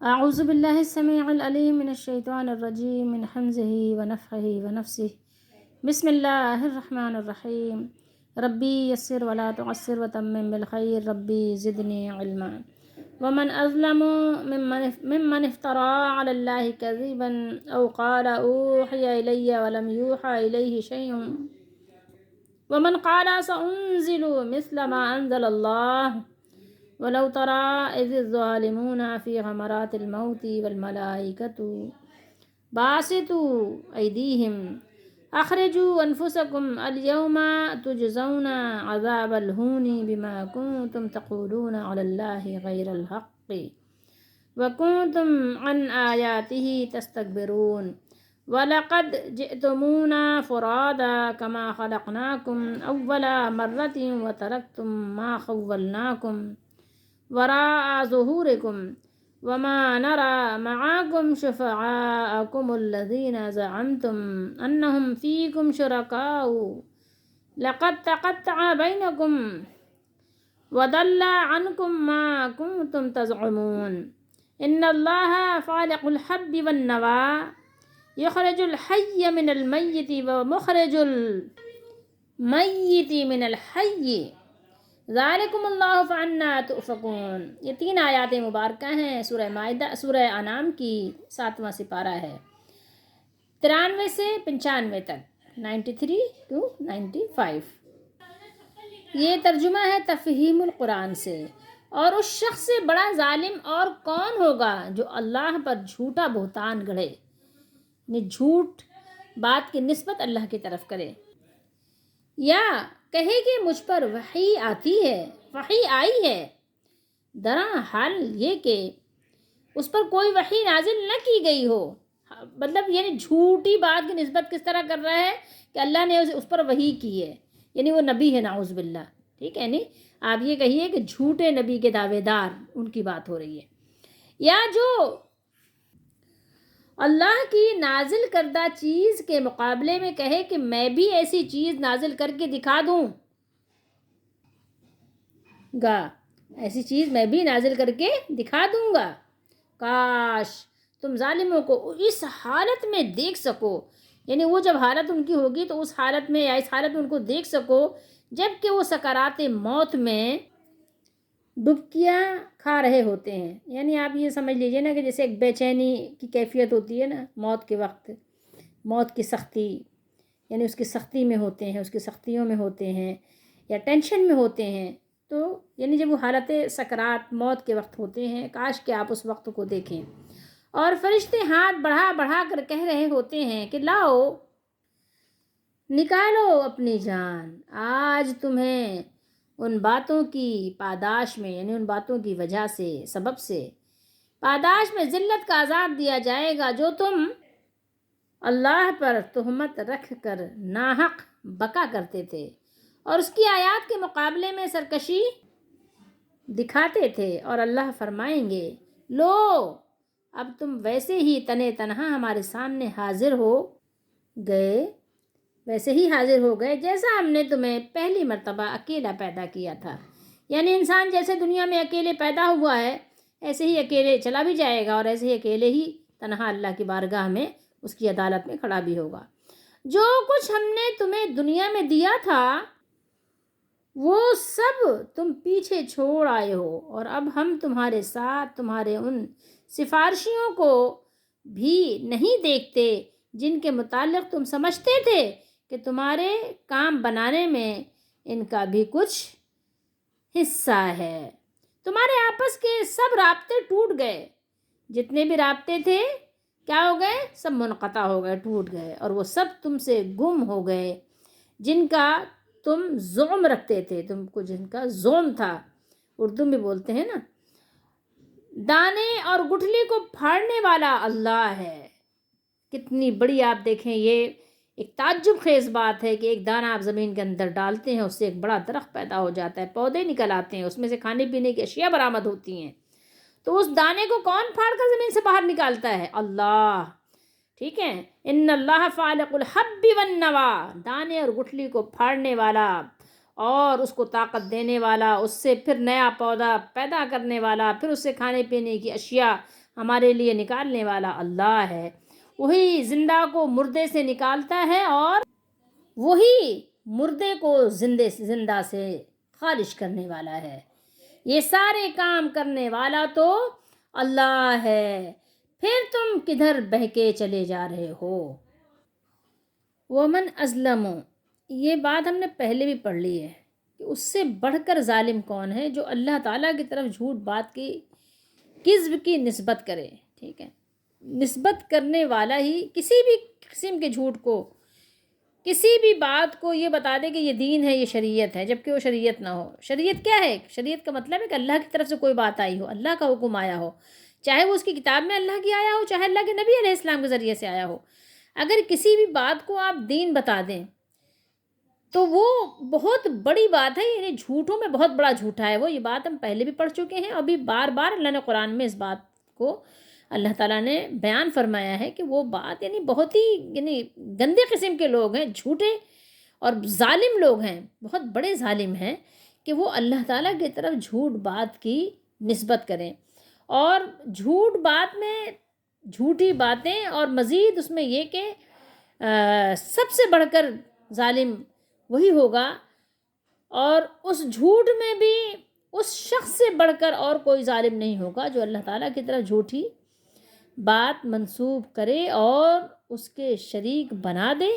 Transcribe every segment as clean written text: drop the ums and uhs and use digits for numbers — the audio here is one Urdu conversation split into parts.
اعوذ باللہ السمیع العلیم من الشیطان الرجیم من حمزہ ونفخہ ونفثہ بسم اللہ الرحمن الرحیم ربی یسر ولا تعسر وتمم بالخیر ربی زدنی علما ومن اظلم ممن افترى على الله كذبا او قال اوحي الي ولم يوحى اليه شيء ومن قال سأنزل مثل ما انزل الله ولو ترى إذ الظالمون في غمرات الموت والملائكة باسطوا أيديهم أخرجوا أنفسكم اليوم تجزون عذاب الهون بما كنتم تقولون على الله غير الحق وكنتم عن آياته تستكبرون ولقد جئتمونا فرادا كما خلقناكم أول مرة وتركتم ما خولناكم وراء ظهوركم وما نرى معكم شفعاءكم الذين زعمتم أنهم فيكم شركاء لقد تقطع بينكم وضل عنكم ما كنتم تزعمون إن الله فالق الحب والنوى يخرج الحي من الميت ومخرج الميت من الحي ذالکم اللہ فانا تؤفکون۔ یہ 3 آیات مبارکہ ہیں سورہ انعام کی 7واں سپارہ ہے، 93 سے 95 تک، 93 to 95۔ یہ ترجمہ ہے تفہیم القرآن سے۔ اور اس شخص سے بڑا ظالم اور کون ہوگا جو اللہ پر جھوٹا بہتان گڑھے، یعنی جھوٹ بات کی نسبت اللہ کی طرف کرے، یا کہے کہ مجھ پر وحی آئی ہے، درا حال یہ کہ اس پر کوئی وحی نازل نہ کی گئی ہو۔ مطلب یعنی جھوٹی بات کی نسبت کس طرح کر رہا ہے کہ اللہ نے اس پر وحی کی ہے، یعنی وہ نبی ہے، نعوذ باللہ، ٹھیک ہے، نہیں آپ یہ کہیے کہ جھوٹے نبی کے دعوے دار، ان کی بات ہو رہی ہے، یا جو اللہ کی نازل کردہ چیز کے مقابلے میں کہے کہ میں بھی ایسی چیز نازل کر کے دکھا دوں گا، ایسی چیز میں بھی نازل کر کے دکھا دوں گا، کاش تم ظالموں کو اس حالت میں دیکھ سکو، یعنی وہ جب حالت ان کی ہوگی تو اس حالت میں یا اس حالت میں ان کو دیکھ سکو جب کہ وہ سکرات موت میں ڈبکیاں کھا رہے ہوتے ہیں۔ یعنی آپ یہ سمجھ لیجئے نا کہ جیسے ایک بے چینی کی کیفیت ہوتی ہے نا موت کے وقت، موت کی سختی، یعنی اس کی سختی میں ہوتے ہیں، اس کی سختیوں میں ہوتے ہیں یا ٹینشن میں ہوتے ہیں، تو یعنی جب وہ حالت سکرات موت کے وقت ہوتے ہیں، کاش کہ آپ اس وقت کو دیکھیں، اور فرشتے ہاتھ بڑھا بڑھا کر کہہ رہے ہوتے ہیں کہ لاؤ نکالو اپنی جان، آج تمہیں ان باتوں کی پاداش میں، یعنی ان باتوں کی وجہ سے، سبب سے پاداش میں ذلت کا عذاب دیا جائے گا جو تم اللہ پر تہمت رکھ کر ناحق بکا کرتے تھے اور اس کی آیات کے مقابلے میں سرکشی دکھاتے تھے۔ اور اللہ فرمائیں گے لو اب تم ویسے ہی تنے تنہا ہمارے سامنے حاضر ہو گئے، ویسے ہی حاضر ہو گئے جیسا ہم نے تمہیں پہلی مرتبہ اکیلا پیدا کیا تھا۔ یعنی انسان جیسے دنیا میں اکیلے پیدا ہوا ہے ایسے ہی اکیلے چلا بھی جائے گا، اور ایسے ہی اکیلے ہی تنہا اللہ کی بارگاہ میں اس کی عدالت میں کھڑا بھی ہوگا۔ جو کچھ ہم نے تمہیں دنیا میں دیا تھا وہ سب تم پیچھے چھوڑ آئے ہو، اور اب ہم تمہارے ساتھ تمہارے ان سفارشیوں کو بھی نہیں دیکھتے جن کے متعلق تم سمجھتے تھے کہ تمہارے کام بنانے میں ان کا بھی کچھ حصہ ہے۔ تمہارے آپس کے سب رابطے ٹوٹ گئے، جتنے بھی رابطے تھے کیا ہو گئے، سب منقطع ہو گئے، ٹوٹ گئے، اور وہ سب تم سے گم ہو گئے جن کا تم زعم رکھتے تھے، تم کو جن کا زعم تھا، اردو میں بولتے ہیں نا، دانے اور گٹھلی کو پھاڑنے والا اللہ ہے۔ کتنی بڑی آپ دیکھیں، یہ ایک تعجب خیز بات ہے کہ ایک دانہ آپ زمین کے اندر ڈالتے ہیں، اس سے ایک بڑا درخت پیدا ہو جاتا ہے، پودے نکل آتے ہیں، اس میں سے کھانے پینے کی اشیاء برآمد ہوتی ہیں، تو اس دانے کو کون پھاڑ کر زمین سے باہر نکالتا ہے؟ اللہ، ٹھیک ہے، ان اللہ فالق الحب والنوى، دانے اور گٹھلی کو پھاڑنے والا اور اس کو طاقت دینے والا، اس سے پھر نیا پودا پیدا کرنے والا، پھر اس سے کھانے پینے کی اشیاء ہمارے لیے نکالنے والا اللہ ہے، وہی زندہ کو مردے سے نکالتا ہے اور وہی مردے کو زندہ سے خارج کرنے والا ہے۔ یہ سارے کام کرنے والا تو اللہ ہے، پھر تم کدھر بہکے چلے جا رہے ہو۔ ومن ازلم، یہ بات ہم نے پہلے بھی پڑھ لی ہے کہ اس سے بڑھ کر ظالم کون ہے جو اللہ تعالیٰ کی طرف جھوٹ بات کی، کذب کی نسبت کرے، ٹھیک ہے، نسبت کرنے والا ہی کسی بھی قسم کے جھوٹ کو، کسی بھی بات کو یہ بتا دے کہ یہ دین ہے، یہ شریعت ہے، جبکہ وہ شریعت نہ ہو۔ شریعت کیا ہے؟ شریعت کا مطلب ہے کہ اللہ کی طرف سے کوئی بات آئی ہو، اللہ کا حکم آیا ہو، چاہے وہ اس کی کتاب میں اللہ کی آیا ہو، چاہے اللہ کے نبی علیہ السلام کے ذریعے سے آیا ہو۔ اگر کسی بھی بات کو آپ دین بتا دیں تو وہ بہت بڑی بات ہے، یعنی جھوٹوں میں بہت بڑا جھوٹا ہے وہ۔ یہ بات ہم پہلے بھی پڑھ چکے ہیں، ابھی بار بار اللہ نے قرآن میں اس بات کو اللہ تعالیٰ نے بیان فرمایا ہے کہ وہ بات یعنی بہت ہی گندے قسم کے لوگ ہیں، جھوٹے اور ظالم لوگ ہیں، بہت بڑے ظالم ہیں کہ وہ اللہ تعالیٰ کی طرف جھوٹ بات کی نسبت کریں، اور جھوٹ بات میں جھوٹی باتیں، اور مزید اس میں یہ کہ سب سے بڑھ کر ظالم وہی ہوگا، اور اس جھوٹ میں بھی اس شخص سے بڑھ کر اور کوئی ظالم نہیں ہوگا جو اللہ تعالیٰ کی طرف جھوٹی بات منسوب کرے اور اس کے شریک بنا دے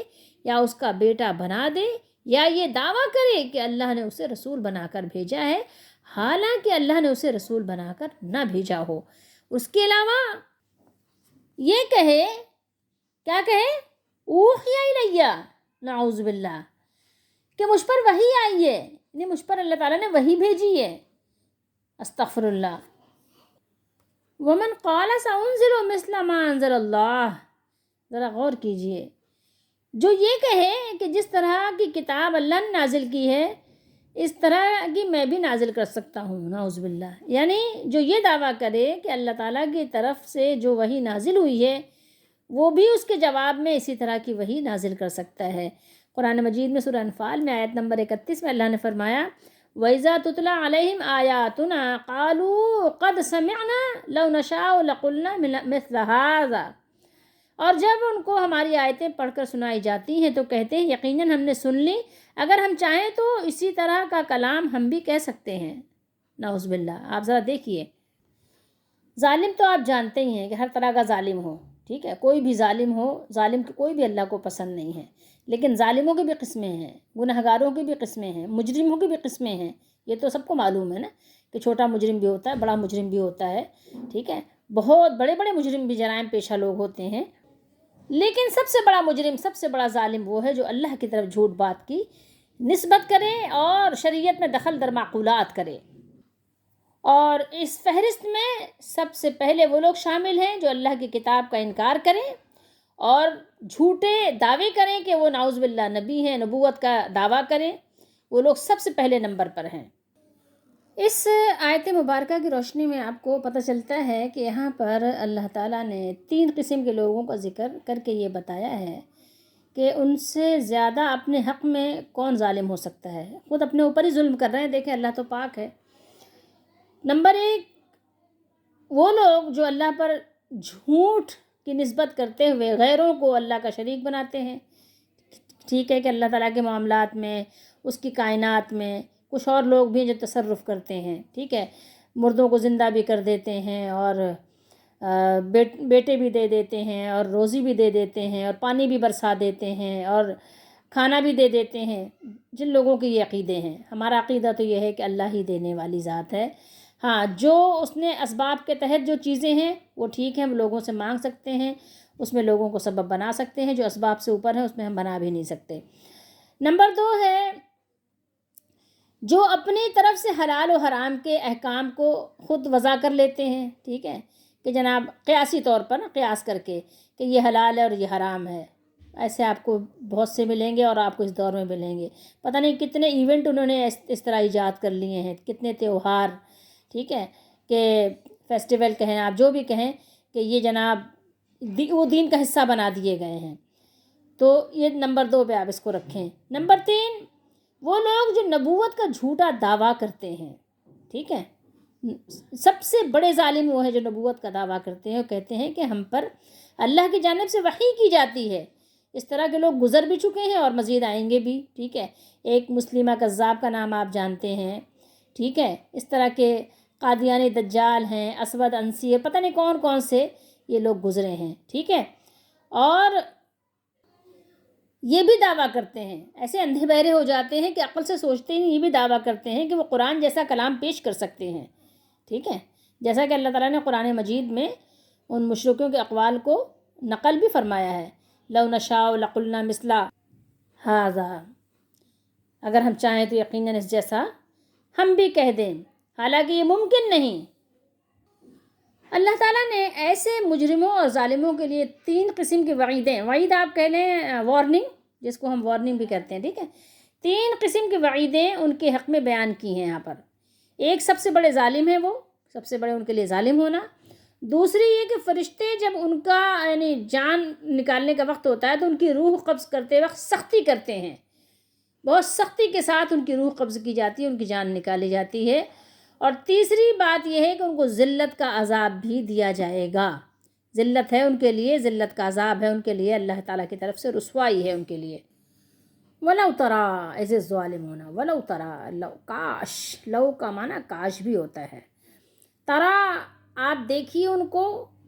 یا اس کا بیٹا بنا دے، یا یہ دعویٰ کرے کہ اللہ نے اسے رسول بنا کر بھیجا ہے، حالانکہ اللہ نے اسے رسول بنا کر نہ بھیجا ہو۔ اس کے علاوہ یہ کہے، کیا کہے؟ اوحی الیہ، نعوذ باللہ، کہ مجھ پر وحی آئی ہے، یعنی مجھ پر اللہ تعالیٰ نے وحی بھیجی ہے، استغفر اللہ۔ ومن قال سأنزل مثل ما انزل اللہ، ذرا غور کیجئے، جو یہ کہے کہ جس طرح کی کتاب اللہ نے نازل کی ہے اس طرح کی میں بھی نازل کر سکتا ہوں، نعوذ باللہ، یعنی جو یہ دعویٰ کرے کہ اللہ تعالیٰ کی طرف سے جو وحی نازل ہوئی ہے وہ بھی اس کے جواب میں اسی طرح کی وحی نازل کر سکتا ہے۔ قرآن مجید میں سورہ انفال میں آیت نمبر 31 میں اللہ نے فرمایا وَإِذَا تُتْلَى عَلَيْهِمْ آيَاتُنَا قَالُوا قَدْ سَمِعْنَا لَوْ نَشَاءُ لَقُلْنَا مِثْلَ هَذَا، اور جب ان کو ہماری آیتیں پڑھ کر سنائی جاتی ہیں تو کہتے ہیں یقیناً ہم نے سن لی، اگر ہم چاہیں تو اسی طرح کا کلام ہم بھی کہہ سکتے ہیں، نعوذ باللہ۔ آپ ذرا دیکھیے، ظالم تو آپ جانتے ہی ہیں کہ ہر طرح کا ظالم ہو، ٹھیک ہے، کوئی بھی ظالم ہو، ظالم کوئی بھی اللہ کو پسند نہیں ہے، لیکن ظالموں کی بھی قسمیں ہیں، گنہگاروں کی بھی قسمیں ہیں، مجرموں کی بھی قسمیں ہیں، یہ تو سب کو معلوم ہے نا کہ چھوٹا مجرم بھی ہوتا ہے، بڑا مجرم بھی ہوتا ہے، ٹھیک ہے، بہت بڑے بڑے مجرم بھی، جرائم پیشہ لوگ ہوتے ہیں، لیکن سب سے بڑا مجرم، سب سے بڑا ظالم وہ ہے جو اللہ کی طرف جھوٹ بات کی نسبت کرے اور شریعت میں دخل در معقولات کرے۔ اور اس فہرست میں سب سے پہلے وہ لوگ شامل ہیں جو اللہ کی کتاب کا انکار کریں اور جھوٹے دعوے کریں کہ وہ نعوذ باللہ نبی ہیں، نبوت کا دعویٰ کریں، وہ لوگ سب سے پہلے نمبر پر ہیں۔ اس آیت مبارکہ کی روشنی میں آپ کو پتہ چلتا ہے کہ یہاں پر اللہ تعالیٰ نے 3 قسم کے لوگوں کا ذکر کر کے یہ بتایا ہے کہ ان سے زیادہ اپنے حق میں کون ظالم ہو سکتا ہے، خود اپنے اوپر ہی ظلم کر رہے ہیں، دیکھیں اللہ تو پاک ہے۔ نمبر 1، وہ لوگ جو اللہ پر جھوٹ کی نسبت کرتے ہوئے غیروں کو اللہ کا شریک بناتے ہیں، ٹھیک ہے کہ اللہ تعالیٰ کے معاملات میں، اس کی کائنات میں کچھ اور لوگ بھی جو تصرف کرتے ہیں، ٹھیک ہے، مردوں کو زندہ بھی کر دیتے ہیں اور بیٹے بھی دے دیتے ہیں اور روزی بھی دے دیتے ہیں اور پانی بھی برسا دیتے ہیں اور کھانا بھی دے دیتے ہیں، جن لوگوں کے یہ عقیدے ہیں۔ ہمارا عقیدہ تو یہ ہے کہ اللہ ہی دینے والی ذات ہے، ہاں جو اس نے اسباب کے تحت جو چیزیں ہیں وہ ٹھیک ہیں، ہم لوگوں سے مانگ سکتے ہیں، اس میں لوگوں کو سبب بنا سکتے ہیں، جو اسباب سے اوپر ہے اس میں ہم بنا بھی نہیں سکتے۔ نمبر 2 ہے جو اپنی طرف سے حلال و حرام کے احکام کو خود وضع کر لیتے ہیں، ٹھیک ہے، کہ جناب قیاسی طور پر قیاس کر کے کہ یہ حلال ہے اور یہ حرام ہے۔ ایسے آپ کو بہت سے ملیں گے اور آپ کو اس دور میں ملیں گے، پتہ نہیں کتنے ایونٹ انہوں نے اس طرح ایجاد کر لیے ہیں، کتنے تہوار، ٹھیک ہے، کہ فیسٹیول کہیں آپ جو بھی کہیں کہ یہ جناب وہ دین کا حصہ بنا دیے گئے ہیں۔ تو یہ نمبر 2 پہ آپ اس کو رکھیں۔ نمبر 3، وہ لوگ جو نبوت کا جھوٹا دعویٰ کرتے ہیں، ٹھیک ہے، سب سے بڑے ظالم وہ ہیں جو نبوت کا دعویٰ کرتے ہیں اور کہتے ہیں کہ ہم پر اللہ کی جانب سے وحی کی جاتی ہے۔ اس طرح کے لوگ گزر بھی چکے ہیں اور مزید آئیں گے بھی، ٹھیک ہے۔ ایک مسلمہ کذاب کا نام آپ جانتے ہیں، ٹھیک ہے۔ اس طرح کے قادیانی دجال ہیں، اسود انسی ہے، پتہ نہیں کون کون سے یہ لوگ گزرے ہیں، ٹھیک ہے۔ اور یہ بھی دعویٰ کرتے ہیں، ایسے اندھے بہرے ہو جاتے ہیں کہ عقل سے سوچتے ہی یہ بھی دعویٰ کرتے ہیں کہ وہ قرآن جیسا کلام پیش کر سکتے ہیں، ٹھیک ہے۔ جیسا کہ اللہ تعالیٰ نے قرآن مجید میں ان مشرکوں کے اقوال کو نقل بھی فرمایا ہے، لو نشاء لقلنا مثل ھذا، اگر ہم چاہیں تو یقیناً اس جیسا ہم بھی کہہ دیں، حالانکہ یہ ممکن نہیں۔ اللہ تعالیٰ نے ایسے مجرموں اور ظالموں کے لیے 3 قسم کی وعیدیں، وعید آپ کہہ لیں وارننگ، جس کو ہم وارننگ بھی کہتے ہیں، ٹھیک ہے۔ 3 قسم کی وعیدیں ان کے حق میں بیان کی ہیں یہاں پر۔ ایک سب سے بڑے ظالم ہیں، وہ سب سے بڑے ان کے لیے ظالم ہونا۔ دوسری یہ کہ فرشتے جب ان کا یعنی جان نکالنے کا وقت ہوتا ہے تو ان کی روح قبض کرتے وقت سختی کرتے ہیں، بہت سختی کے ساتھ ان کی روح قبض کی جاتی ہے، ان کی جان نکالی جاتی ہے۔ اور تیسری بات یہ ہے کہ ان کو ذلت کا عذاب بھی دیا جائے گا، ذلت ہے ان کے لیے، ذلت کا عذاب ہے ان کے لیے، اللہ تعالیٰ کی طرف سے رسوائی ہے ان کے لیے۔ وَلَوْ تَرَىٰ ایسے ظالمون، وَلَوْ تَرَىٰ، لو کاش، لو کا معنی کاش بھی ہوتا ہے۔ ترا آپ دیکھیے ان کو،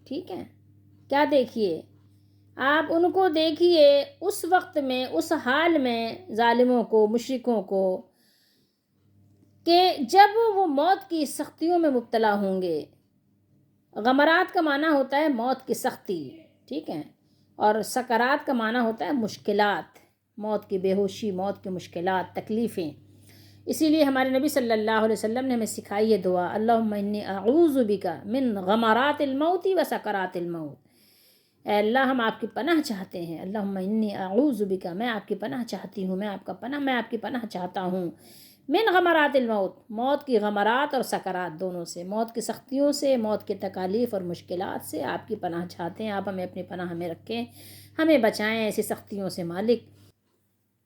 ٹھیک ہے۔ کیا دیکھیے؟ آپ ان کو دیکھیے اس وقت میں، اس حال میں، ظالموں کو، مشرکوں کو، کہ جب وہ موت کی سختیوں میں مبتلا ہوں گے۔ غمرات کا معنی ہوتا ہے موت کی سختی، ٹھیک ہے، اور سکرات کا معنی ہوتا ہے مشکلات، موت کی بے ہوشی، موت کی مشکلات، تکلیفیں۔ اسی لیے ہمارے نبی صلی اللہ علیہ وسلم نے ہمیں سکھائی یہ دعا، اللہم انی اعوذ بک من غمرات الموت و سکرات الموت۔ اے اللہ ہم آپ کی پناہ چاہتے ہیں، اللہم انی اعوذ بک، میں آپ کی پناہ چاہتی ہوں، میں آپ کی پناہ چاہتا ہوں، من غمرات الموت، موت کی غمرات اور سکرات دونوں سے، موت کی سختیوں سے، موت کے تکالیف اور مشکلات سے آپ کی پناہ چاہتے ہیں۔ آپ ہمیں اپنی پناہ میں رکھیں، ہمیں بچائیں ایسی سختیوں سے مالک۔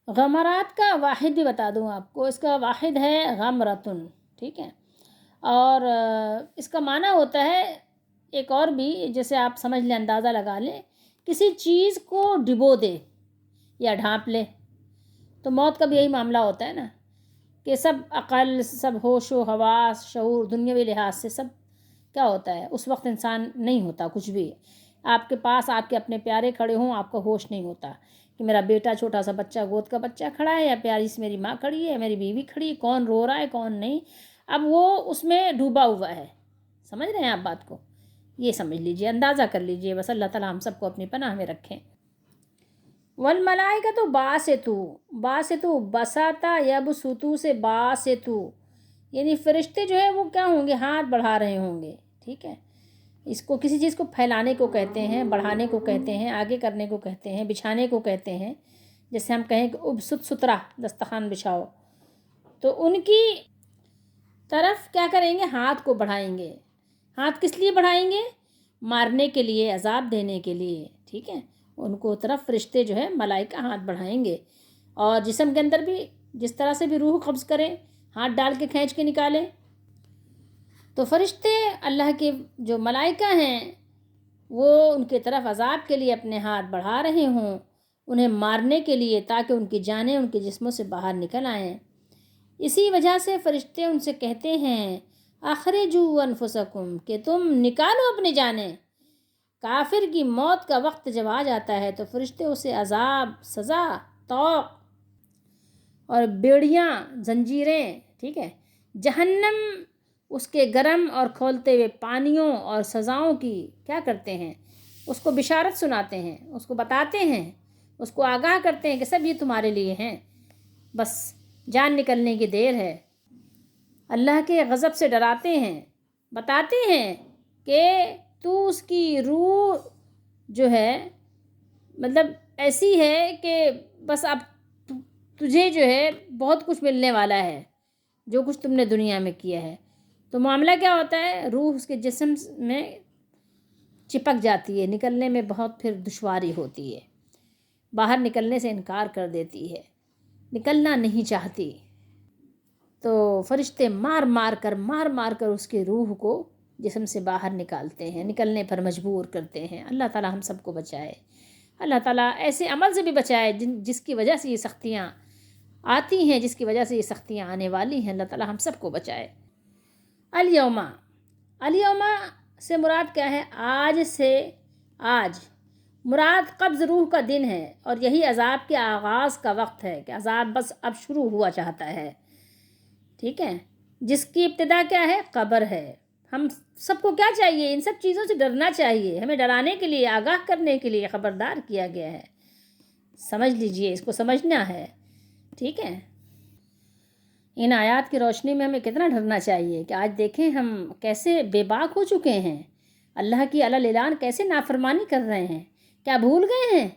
غمرات کا واحد بھی بتا دوں آپ کو، اس کا واحد ہے غمرتن، ٹھیک ہے۔ اور اس کا معنی ہوتا ہے ایک اور بھی، جیسے آپ سمجھ لیں، اندازہ لگا لیں، کسی چیز کو ڈبو دے یا ڈھانپ لے، تو موت کا بھی یہی معاملہ ہوتا ہے نا، کہ سب عقل، سب ہوش و حواس، شعور، دنیاوی لحاظ سے سب کیا ہوتا ہے، اس وقت انسان نہیں ہوتا کچھ بھی۔ آپ کے پاس آپ کے اپنے پیارے کھڑے ہوں، آپ کا ہوش نہیں ہوتا کہ میرا بیٹا، چھوٹا سا بچہ، گود کا بچہ کھڑا ہے، یا پیاری سی میری ماں کھڑی ہے، میری بیوی کھڑی ہے، کون رو رہا ہے کون نہیں، اب وہ اس میں ڈوبا ہوا ہے۔ سمجھ رہے ہیں آپ بات کو؟ یہ سمجھ لیجئے، اندازہ کر لیجئے، بس اللہ تعالیٰ ہم سب کو اپنی پناہ میں رکھیں۔ والملائکۃ باسطو، باسطو بساطا یبسطو سے باسطو، یعنی فرشتے جو ہیں وہ کیا ہوں گے، ہاتھ بڑھا رہے ہوں گے، ٹھیک ہے۔ اس کو کسی چیز کو پھیلانے کو کہتے ہیں، بڑھانے کو کہتے ہیں، آگے کرنے کو کہتے ہیں، بچھانے کو کہتے ہیں۔ جیسے ہم کہیں کہ ابسط سترا، دسترخوان بچھاؤ، تو ان کی طرف کیا کریں گے، ہاتھ کو بڑھائیں گے۔ ہاتھ کس لیے بڑھائیں گے؟ مارنے کے لیے، عذاب دینے کے لیے، ٹھیک ہے۔ ان کو طرف فرشتے جو ہے ملائکہ ہاتھ بڑھائیں گے، اور جسم کے اندر بھی جس طرح سے بھی روح قبض کریں، ہاتھ ڈال کے کھینچ کے نکالیں، تو فرشتے اللہ کے جو ملائکہ ہیں وہ ان کی طرف عذاب کے لیے اپنے ہاتھ بڑھا رہے ہوں، انہیں مارنے کے لیے، تاکہ ان کی جانیں ان کے جسموں سے باہر نکل آئیں۔ اسی وجہ سے فرشتے ان سے کہتے ہیں اخرجوا انفسکم، کہ تم نکالو اپنی جانیں۔ کافر کی موت کا وقت جب آ جاتا ہے تو فرشتے اسے عذاب، سزا، طوق اور بیڑیاں، زنجیریں، ٹھیک ہے، جہنم، اس کے گرم اور کھولتے ہوئے پانیوں اور سزاؤں کی کیا کرتے ہیں، اس کو بشارت سناتے ہیں، اس کو بتاتے ہیں، اس کو آگاہ کرتے ہیں کہ سب یہ تمہارے لیے ہیں، بس جان نکلنے کی دیر ہے۔ اللہ کے غضب سے ڈراتے ہیں، بتاتے ہیں کہ تو اس کی روح جو ہے مطلب ایسی ہے کہ بس اب تجھے جو ہے بہت کچھ ملنے والا ہے، جو کچھ تم نے دنیا میں کیا ہے۔ تو معاملہ کیا ہوتا ہے، روح اس کے جسم میں چپک جاتی ہے، نکلنے میں بہت پھر دشواری ہوتی ہے، باہر نکلنے سے انکار کر دیتی ہے، نکلنا نہیں چاہتی۔ تو فرشتے مار مار کر اس کی روح کو جسم سے باہر نکالتے ہیں، نکلنے پر مجبور کرتے ہیں۔ اللہ تعالیٰ ہم سب کو بچائے، اللہ تعالیٰ ایسے عمل سے بھی بچائے جس کی وجہ سے یہ سختیاں آتی ہیں، جس کی وجہ سے یہ سختیاں آنے والی ہیں۔ اللہ تعالیٰ ہم سب کو بچائے۔ الیوم، الیوم سے مراد کیا ہے؟ آج سے، آج مراد قبض روح کا دن ہے، اور یہی عذاب کے آغاز کا وقت ہے کہ عذاب بس اب شروع ہوا چاہتا ہے، ٹھیک ہے؟ جس کی ابتدا کیا ہے؟ قبر ہے۔ ہم سب کو کیا چاہیے؟ ان سب چیزوں سے ڈرنا چاہیے، ہمیں ڈرانے کے لیے، آگاہ کرنے کے لیے خبردار کیا گیا ہے۔ سمجھ لیجئے، اس کو سمجھنا ہے، ٹھیک ہے؟ ان آیات کی روشنی میں ہمیں کتنا ڈرنا چاہیے کہ آج دیکھیں ہم کیسے بے باک ہو چکے ہیں، اللہ کی علل اعلان کیسے نافرمانی کر رہے ہیں۔ کیا بھول گئے ہیں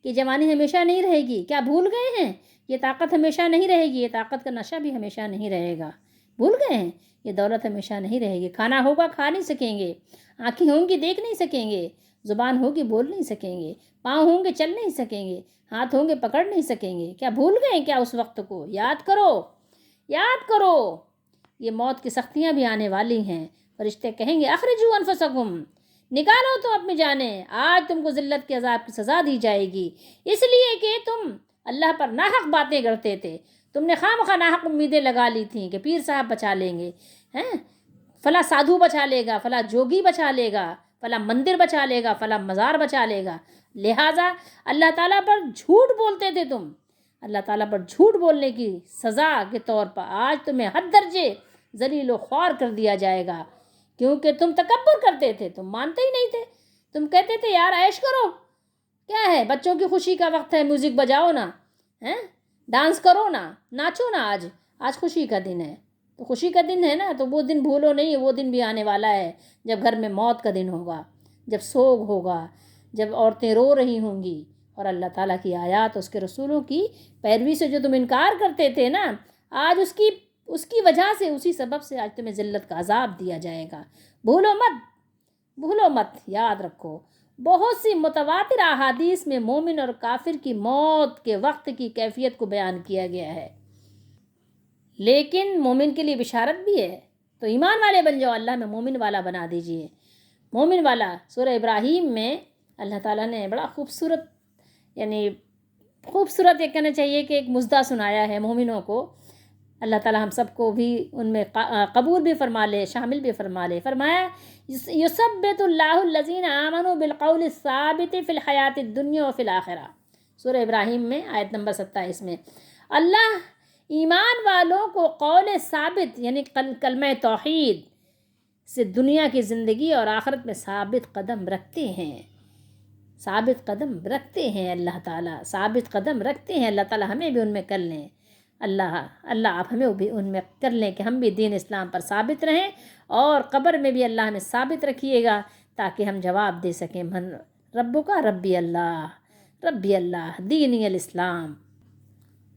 کہ جوانی ہمیشہ نہیں رہے گی؟ کیا بھول گئے ہیں یہ طاقت ہمیشہ نہیں رہے گی؟ یہ طاقت کا نشہ بھی ہمیشہ نہیں رہے گا۔ بھول گئے ہیں یہ دولت ہمیشہ نہیں رہے گی۔ کھانا ہوگا کھا نہیں سکیں گے، آنکھیں ہوں گی دیکھ نہیں سکیں گے، زبان ہوگی بول نہیں سکیں گے، پاؤں ہوں گے چل نہیں سکیں گے، ہاتھ ہوں گے پکڑ نہیں سکیں گے۔ کیا بھول گئے کیا اس وقت کو؟ یاد کرو، یاد کرو، یہ موت کی سختیاں بھی آنے والی ہیں۔ فرشتے کہیں گے اخرجوا انفسکم، نکالو تم اپنی جانیں، آج تم کو ذلت کے عذاب کی سزا دی جائے گی، اس لیے کہ تم اللہ پر ناحق باتیں کرتے تھے، تم نے خواہ ناحق امیدیں لگا لی تھیں کہ پیر صاحب بچا لیں گے، فلاں سادھو بچا لے گا، فلاں جوگی بچا لے گا، فلاں مندر بچا لے گا، فلاں مزار بچا لے گا، لہٰذا اللہ تعالیٰ پر جھوٹ بولتے تھے تم، اللہ تعالیٰ پر جھوٹ بولنے کی سزا کے طور پر آج تمہیں حد درجے ذلیل و خوار کر دیا جائے گا، کیونکہ تم تکبر کرتے تھے، تم مانتے ہی نہیں تھے، تم کہتے تھے یار عیش کرو، کیا ہے بچوں کی خوشی کا وقت ہے، میوزک بجاؤ نا، ڈانس کرو نا، ناچو نا، آج خوشی کا دن ہے، تو خوشی کا دن ہے نا، تو وہ دن بھولو نہیں، وہ دن بھی آنے والا ہے جب گھر میں موت کا دن ہوگا، جب سوگ ہوگا، جب عورتیں رو رہی ہوں گی، اور اللہ تعالیٰ کی آیات، اس کے رسولوں کی پیروی سے جو تم انکار کرتے تھے نا، آج اس کی وجہ سے، اسی سبب سے آج تمہیں ذلت کا عذاب دیا جائے گا۔ بھولو مت، یاد رکھو۔ بہت سی متواتر احادیث میں مومن اور کافر کی موت کے وقت کی کیفیت کو بیان کیا گیا ہے، لیکن مومن کے لیے بشارت بھی ہے، تو ایمان والے بن جاؤ، اللہ میں مومن والا بنا دیجئے۔ مومن والا سورہ ابراہیم میں اللہ تعالیٰ نے بڑا خوبصورت یہ کہنا چاہیے کہ ایک مژدہ سنایا ہے مومنوں کو۔ اللہ تعالیٰ ہم سب کو بھی ان میں قبول بھی فرما لے، شامل بھی فرما لے۔ فرمایا یثبت اللہ الذین آمنوا بالقول الثابت فی الحیات الدنیا وفی الآخرہ، سورہ ابراہیم میں آیت نمبر 27 میں اللہ ایمان والوں کو قول ثابت یعنی کلمہ توحید سے دنیا کی زندگی اور آخرت میں ثابت قدم رکھتے ہیں، ثابت قدم رکھتے ہیں، اللہ تعالیٰ ثابت قدم رکھتے ہیں۔ اللہ تعالیٰ ہمیں بھی ان میں کر لیں، اللہ آپ ہمیں بھی ان میں کر لیں کہ ہم بھی دین اسلام پر ثابت رہیں، اور قبر میں بھی اللہ ہمیں ثابت رکھیے گا تاکہ ہم جواب دے سکیں من ربک ربی اللہ دینی الاسلام۔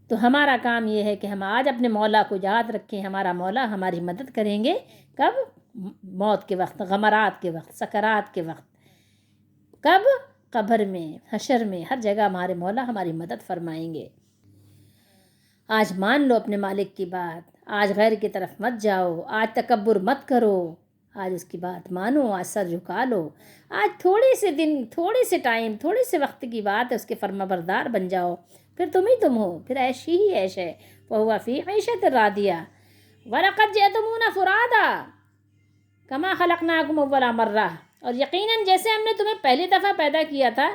تو ہمارا کام یہ ہے کہ ہم آج اپنے مولا کو یاد رکھیں، ہمارا مولا ہماری مدد کریں گے، کب؟ موت کے وقت، غمرات کے وقت، سکرات کے وقت، کب؟ قبر میں، حشر میں، ہر جگہ ہمارے مولا ہماری مدد فرمائیں گے۔ آج مان لو اپنے مالک کی بات، آج غیر کی طرف مت جاؤ، آج تکبر مت کرو، آج اس کی بات مانو، آج سر جھکا لو، آج تھوڑے سے دن، تھوڑے سے ٹائم، تھوڑے سے وقت کی بات ہے، اس کے فرما بردار بن جاؤ، پھر تم ہی تم ہو، پھر عیش ہی عیش ہے۔ وَهُوَ فِي عِيشَةٍ رَاضِيَةٍ وَلَقَدْ جِئْتُمُونَا فُرَادًا كَمَا خَلَقْنَاكُمْ أَوَّلَ مَرَّةٍ، اور یقیناً جیسے ہم نے تمہیں پہلی دفعہ پیدا کیا تھا،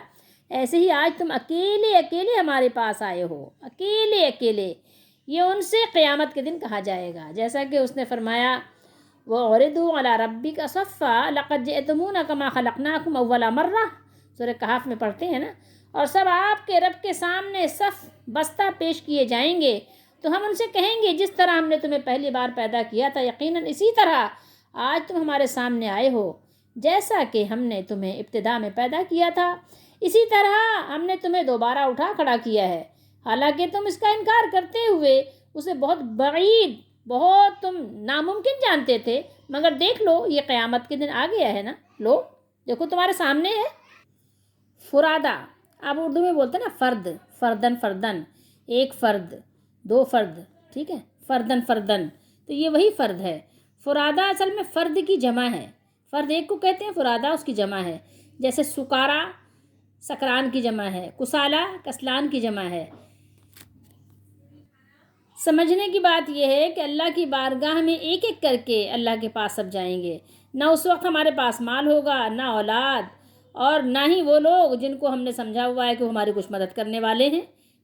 ایسے ہی آج تم اکیلے ہمارے پاس آئے ہو، اکیلے۔ یہ ان سے قیامت کے دن کہا جائے گا، جیسا کہ اس نے فرمایا وَعُرِضُوا عَلَىٰ رَبِّكَ صَفًّا لَقَدْ جِئْتُمُونَا كَمَا خَلَقْنَاكُمْ أَوَّلَ مَرَّةٍ، سورہ کہف میں پڑھتے ہیں نا، اور سب آپ کے رب کے سامنے صف بستہ پیش کیے جائیں گے، تو ہم ان سے کہیں گے جس طرح ہم نے تمہیں پہلی بار پیدا کیا تھا، یقیناً اسی طرح آج تم ہمارے سامنے آئے ہو، جیسا کہ ہم نے تمہیں ابتدا میں پیدا کیا تھا، اسی طرح ہم نے تمہیں دوبارہ اٹھا کھڑا کیا ہے، حالانکہ تم اس کا انکار کرتے ہوئے اسے بہت بعید، بہت تم ناممکن جانتے تھے، مگر دیکھ لو یہ قیامت کے دن آ گیا ہے نا، لو دیکھو تمہارے سامنے ہے۔ فرادا، آپ اردو میں بولتے ہیں نا فرد، فردن، ایک فرد، دو فرد، ٹھیک ہے، فردن فردن، تو یہ وہی فرد ہے۔ فرادا اصل میں فرد کی جمع ہے، فرد ایک کو کہتے ہیں، فرادا اس کی جمع ہے۔ جیسے سکارا سکران کی جمع ہے، کسالہ کسلان کی جمع ہے۔ سمجھنے کی بات یہ ہے کہ اللہ کی بارگاہ میں ایک ایک کر کے اللہ کے پاس سب جائیں گے۔ نہ اس وقت ہمارے پاس مال ہوگا، نہ اولاد، اور نہ ہی وہ لوگ جن کو ہم نے سمجھا ہوا ہے کہ وہ ہماری کچھ مدد کرنے والے ہیں،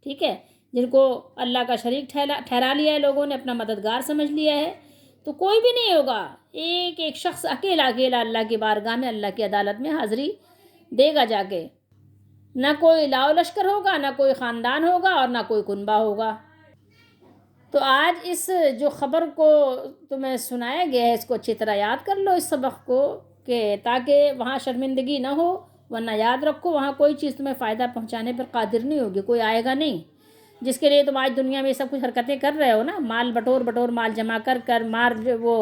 ٹھیک ہے، جن کو اللہ کا شریک ٹھہرا لیا ہے لوگوں نے، اپنا مددگار سمجھ لیا ہے، تو کوئی بھی نہیں ہوگا۔ ایک ایک شخص اکیلا اکیلا اللہ کی بارگاہ میں، اللہ کی عدالت میں حاضری دے گا جا کے۔ نہ کوئی لاؤ لشکر ہوگا، نہ کوئی خاندان ہوگا، اور نہ کوئی کنبہ ہوگا۔ تو آج اس جو خبر کو تمہیں سنایا گیا ہے، اس کو اچھی طرح یاد کر لو، اس سبق کو، کہ تاکہ وہاں شرمندگی نہ ہو، ورنہ یاد رکھو وہاں کوئی چیز تمہیں فائدہ پہنچانے پر قادر نہیں ہوگی، کوئی آئے گا نہیں، جس کے لیے تم آج دنیا میں یہ سب کچھ حرکتیں کر رہے ہو نا، مال بٹور مال جمع کر وہ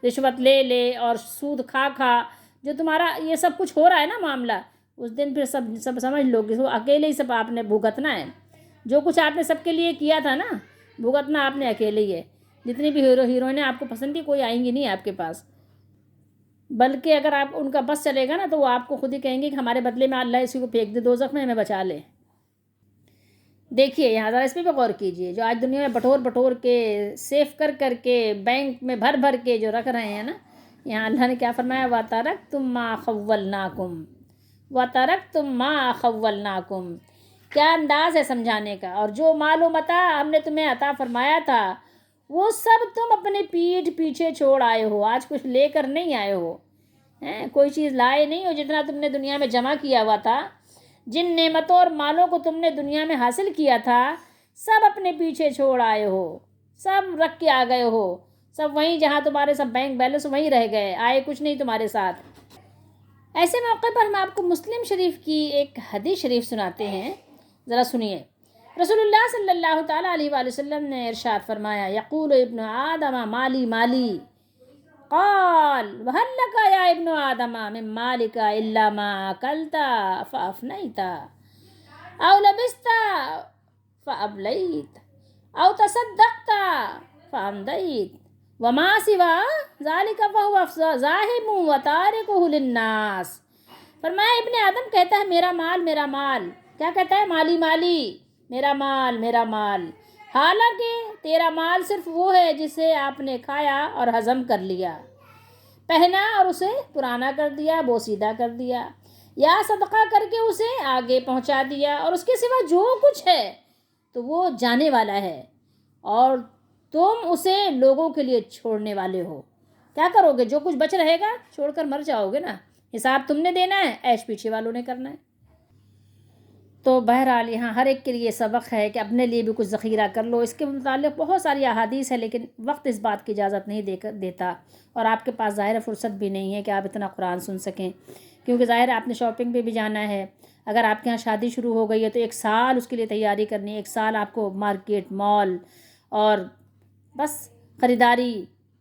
رشوت لے اور سود کھا جو تمہارا یہ سب کچھ ہو رہا ہے نا معاملہ، اس دن پھر سب سمجھ لو کہ وہ اکیلے ہی سب آپ نے بھگتنا ہے۔ جو کچھ آپ نے سب کے لیے کیا تھا نا، بھگتنا آپ نے اکیلے ہی ہے۔ جتنی بھی ہیروئنیں آپ کو پسند تھی، کوئی آئیں گی نہیں آپ کے پاس، بلکہ اگر آپ ان کا بس چلے گا نا تو وہ آپ کو خود ہی کہیں گے کہ ہمارے بدلے میں اللہ اسی کو پھینک دے دوزخ میں، ہمیں بچا لے۔ دیکھیے یہاں ذرا اس پہ بھی غور کیجئے، جو آج دنیا میں بٹور کے سیف کر کے بینک میں بھر کے جو رکھ رہے ہیں نا، یہاں اللہ نے کیا فرمایا، وَتَرَكْتُم مَا خَوَّلْنَاكُمْ وَتَرَكْتُم مَا خَوَّلْنَاكُمْ، کیا انداز ہے سمجھانے کا۔ اور جو مال و متاع ہم نے تمہیں عطا فرمایا تھا، وہ سب تم اپنے پیٹھ پیچھے چھوڑ آئے ہو، آج کچھ لے کر نہیں آئے ہو، کوئی چیز لائے نہیں ہو، جتنا تم نے دنیا میں جمع کیا ہوا تھا، جن نعمتوں اور مالوں کو تم نے دنیا میں حاصل کیا تھا، سب اپنے پیچھے چھوڑ آئے ہو، سب رکھ کے آ گئے ہو، سب وہیں جہاں تمہارے سب بینک بیلنس وہیں رہ گئے، آئے کچھ نہیں تمہارے ساتھ۔ ایسے موقع پر ہم آپ کو مسلم شریف کی ایک حدیث شریف سناتے ہیں، ذرا سنیے۔ رسول اللہ صلی اللہ تعالیٰ علیہ وآلہ وسلم نے ارشاد فرمایا، یقول ابن آدم مالی مالی، قال وهل لك يا ابن آدم من مالك إلا ما أكلت فأفنيت أو لبست فأبليت أو تصدقت فأمضيت وما سوى ذلك فهو ذاهب وتاركه للناس۔ فرمایا ابن آدم کہتا ہے میرا مال، کیا کہتا ہے، مالی مالی، میرا مال، حالانکہ تیرا مال صرف وہ ہے جسے آپ نے کھایا اور ہضم کر لیا، پہنا اور اسے پرانا کر دیا، بوسیدہ کر دیا، یا صدقہ کر کے اسے آگے پہنچا دیا، اور اس کے سوا جو کچھ ہے تو وہ جانے والا ہے، اور تم اسے لوگوں کے لیے چھوڑنے والے ہو۔ کیا کرو گے؟ جو کچھ بچ رہے گا چھوڑ کر مر جاؤ گے نا، حساب تم نے دینا ہے، عیش پیچھے والوں نے کرنا ہے۔ تو بہرحال یہاں ہر ایک کے لیے سبق ہے کہ اپنے لیے بھی کچھ ذخیرہ کر لو۔ اس کے متعلق بہت ساری احادیث ہے، لیکن وقت اس بات کی اجازت نہیں دیتا، اور آپ کے پاس ظاہر فرصت بھی نہیں ہے کہ آپ اتنا قرآن سن سکیں، کیونکہ ظاہر آپ نے شاپنگ پہ بھی جانا ہے۔ اگر آپ کے یہاں شادی شروع ہو گئی ہے تو 1 سال اس کے لیے تیاری کرنی ہے، 1 سال آپ کو مارکیٹ، مال اور بس خریداری،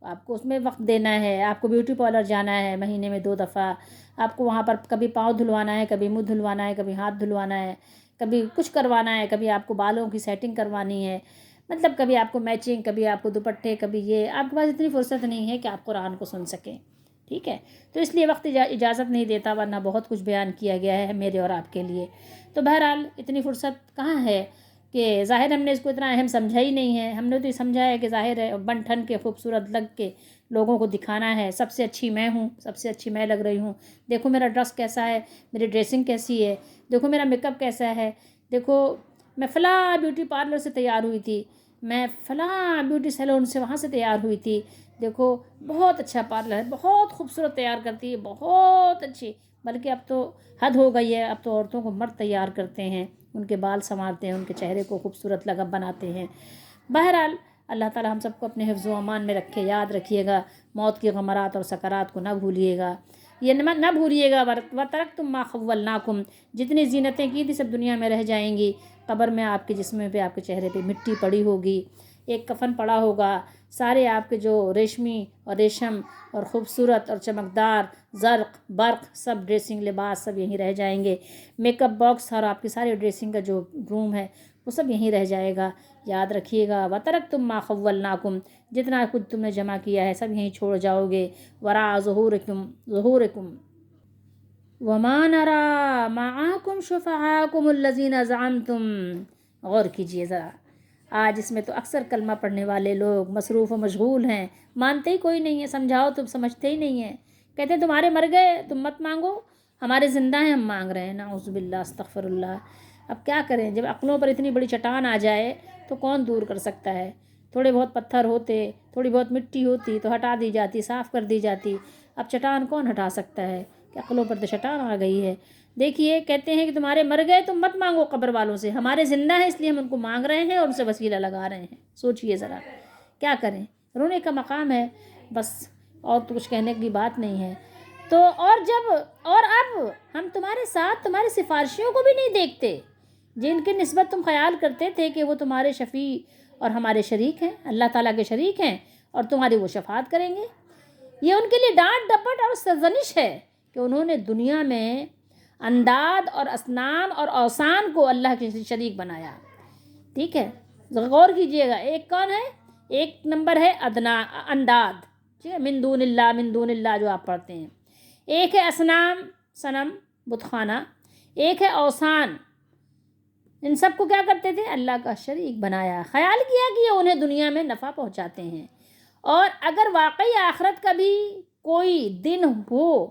آپ کو اس میں وقت دینا ہے۔ آپ کو بیوٹی پارلر جانا ہے مہینے میں 2 دفعہ، آپ کو وہاں پر کبھی پاؤں دھلوانا ہے، کبھی منہ دھلوانا ہے، کبھی ہاتھ دھلوانا ہے، کبھی کچھ کروانا ہے، کبھی آپ کو بالوں کی سیٹنگ کروانی ہے، مطلب کبھی آپ کو میچنگ، کبھی آپ کو دوپٹے، کبھی یہ، آپ کے پاس اتنی فرصت نہیں ہے کہ آپ قرآن کو سن سکیں، ٹھیک ہے؟ تو اس لیے وقت اجازت نہیں دیتا، ورنہ بہت کچھ بیان کیا گیا ہے میرے اور آپ کے لیے۔ تو بہرحال اتنی فرصت کہاں ہے کہ ظاہر ہم نے اس کو اتنا اہم سمجھا ہی نہیں ہے، ہم نے تو یہ سمجھا ہے کہ ظاہر ہے بن ٹھن کے خوبصورت لگ کے لوگوں کو دکھانا ہے، سب سے اچھی میں ہوں، سب سے اچھی میں لگ رہی ہوں، دیکھو میرا ڈریس کیسا ہے، میری ڈریسنگ کیسی ہے، دیکھو میرا میک اپ کیسا ہے، دیکھو میں فلاں بیوٹی پارلر سے تیار ہوئی تھی، میں فلاں بیوٹی سیلون سے وہاں سے تیار ہوئی تھی، دیکھو بہت اچھا پارلر ہے، بہت خوبصورت تیار کرتی ہے، بہت اچھی، بلکہ اب تو حد ہو گئی ہے، اب تو عورتوں کو مرد تیار کرتے ہیں، ان کے بال سنوارتے ہیں، ان کے چہرے کو خوبصورت لگا بناتے ہیں۔ بہرحال اللہ تعالی ہم سب کو اپنے حفظ و امان میں رکھے، یاد رکھیے گا، موت کی غمرات اور سکرات کو نہ بھولیے گا، یہ نہ بھولیے گا، وَتَرَكْتُم مَا خَوَّلْنَاكُمْ، جتنی زینتیں کی تھی سب دنیا میں رہ جائیں گی، قبر میں آپ کے جسم پہ، آپ کے چہرے پہ مٹی پڑی ہوگی، ایک کفن پڑا ہوگا، سارے آپ کے جو ریشمی اور ریشم اور خوبصورت اور چمکدار زرق برق سب ڈریسنگ لباس سب یہیں رہ جائیں گے، میک اپ باکس اور آپ کی ساری ڈریسنگ کا جو روم ہے وہ سب یہیں رہ جائے گا. یاد رکھیے گا وَتَرَكْتُم مَّا خَوَّلْنَاكُمْ، جتنا کچھ تم نے جمع کیا ہے سب یہیں چھوڑ جاؤ گے. وَرَاءَ ظُهُورِكُمْ وَمَا نَرَىٰ مَعَكُمْ شُفَعَاءَكُمُ الَّذِينَ زَعَمْتُمْ. غور کیجیے ذرا، آج اس میں تو اکثر کلمہ پڑھنے والے لوگ مصروف و مشغول ہیں، مانتے ہی کوئی نہیں ہے، سمجھاؤ تم سمجھتے ہی نہیں ہیں. کہتے ہیں تمہارے مر گئے تم مت مانگو، ہمارے زندہ ہیں ہم مانگ رہے ہیں. نعوذ باللہ استغفر اللہ. اب کیا کریں، جب عقلوں پر اتنی بڑی چٹان آ جائے تو کون دور کر سکتا ہے. تھوڑے بہت پتھر ہوتے، تھوڑی بہت مٹی ہوتی تو ہٹا دی جاتی، صاف کر دی جاتی. اب چٹان کون ہٹا سکتا ہے کہ عقلوں پر تو چٹان آ گئی ہے. دیکھیے کہتے ہیں کہ تمہارے مر گئے تم مت مانگو قبر والوں سے، ہمارے زندہ ہیں اس لیے ہم ان کو مانگ رہے ہیں اور ان سے وسیلہ لگا رہے ہیں. سوچئے ذرا کیا کریں، رونے کا مقام ہے بس، اور تو کچھ کہنے کی بات نہیں ہے. تو اور اب ہم تمہارے ساتھ تمہاری سفارشیوں کو بھی نہیں دیکھتے جن کی نسبت تم خیال کرتے تھے کہ وہ تمہارے شفیع اور ہمارے شریک ہیں، اللہ تعالیٰ کے شریک ہیں اور تمہاری وہ شفاعت کریں گے. یہ ان کے لیے ڈانٹ ڈپٹ اور سرزنش ہے کہ انہوں نے دنیا میں انداد اور اصنام اور اوثان کو اللہ کے شریک بنایا. ٹھیک ہے، غور کیجئے گا. ایک کون ہے؟ ایک نمبر ہے انداد، ٹھیک ہے، من دون اللہ جو آپ پڑھتے ہیں. ایک ہے اصنام، صنم، بت خانہ. ایک ہے اوثان. ان سب کو کیا کرتے تھے؟ اللہ کا شریک بنایا، خیال کیا کہ یہ انہیں دنیا میں نفع پہنچاتے ہیں. اور اگر واقعی آخرت کا بھی کوئی دن ہو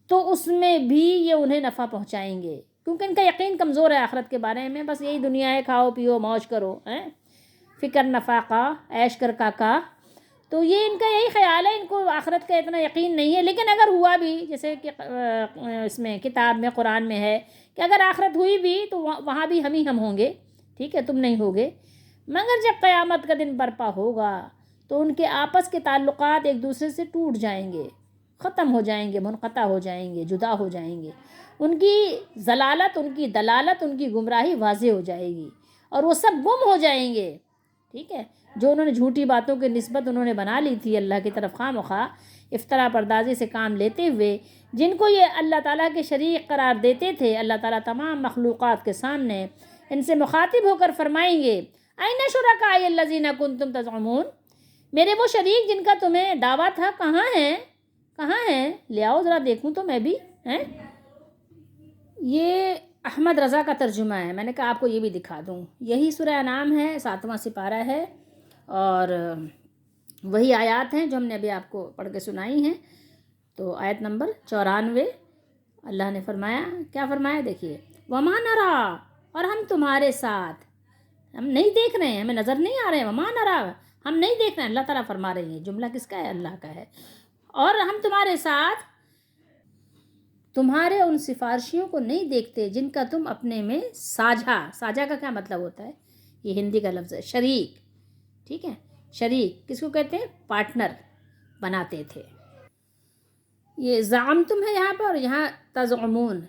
تو اس میں بھی یہ انہیں نفع پہنچائیں گے، کیونکہ ان کا یقین کمزور ہے آخرت کے بارے میں. بس یہی دنیا ہے، کھاؤ پیو موج کرو، فکر نفع کا، عیش کر کا. تو یہ ان کا یہی خیال ہے، ان کو آخرت کا اتنا یقین نہیں ہے. لیکن اگر ہوا بھی، جیسے کہ اس میں کتاب میں قرآن میں ہے کہ اگر آخرت ہوئی بھی تو وہاں بھی ہم ہوں گے، ٹھیک ہے، تم نہیں ہوگے. مگر جب قیامت کا دن برپا ہوگا تو ان کے آپس کے تعلقات ایک دوسرے سے ٹوٹ جائیں گے، ختم ہو جائیں گے، منقطع ہو جائیں گے، جدا ہو جائیں گے. ان کی ضلالت، ان کی دلالت، ان کی گمراہی واضح ہو جائے گی اور وہ سب گم ہو جائیں گے. ٹھیک ہے، جو انہوں نے جھوٹی باتوں کی نسبت انہوں نے بنا لی تھی اللہ کی طرف خواہ مخواہ افطرا پردازی سے کام لیتے ہوئے، جن کو یہ اللہ تعالیٰ کے شریک قرار دیتے تھے. اللہ تعالیٰ تمام مخلوقات کے سامنے ان سے مخاطب ہو کر فرمائیں گے اَیْنَ شُرَکَائِیَ الَّذِینَ کُنتُم تَزْعُمُونَ، میرے وہ شریک جن کا تمہیں دعویٰ تھا کہاں ہیں؟ کہاں ہیں؟ لے آؤ ذرا دیکھوں تو میں بھی. یہ احمد رضا کا ترجمہ ہے، میں نے کہا آپ کو یہ بھی دکھا دوں. یہی سورہ انعام ہے، 7واں سپارہ ہے اور وہی آیات ہیں جو ہم نے ابھی آپ کو پڑھ کے سنائی ہیں. تو آیت نمبر 94 اللہ نے فرمایا، کیا فرمایا دیکھیے، وَمَا نَرَىٰ، اور ہم تمہارے ساتھ، ہم نہیں دیکھ رہے ہیں، ہمیں نظر نہیں آ رہے ہیں. وَمَا نَرَىٰ، ہم نہیں دیکھ رہے ہیں. اللہ تعالیٰ فرما رہی ہیں، جملہ کس کا ہے؟ اللہ کا ہے. اور ہم تمہارے ساتھ تمہارے ان سفارشیوں کو نہیں دیکھتے جن کا تم اپنے میں ساجھا کا کیا مطلب ہوتا ہے؟ یہ ہندی کا لفظ ہے، شریک. ٹھیک ہے، شریک کس کو کہتے ہیں؟ پارٹنر بناتے تھے. یہ زعمتم ہے یہاں پر، اور یہاں تزعمون.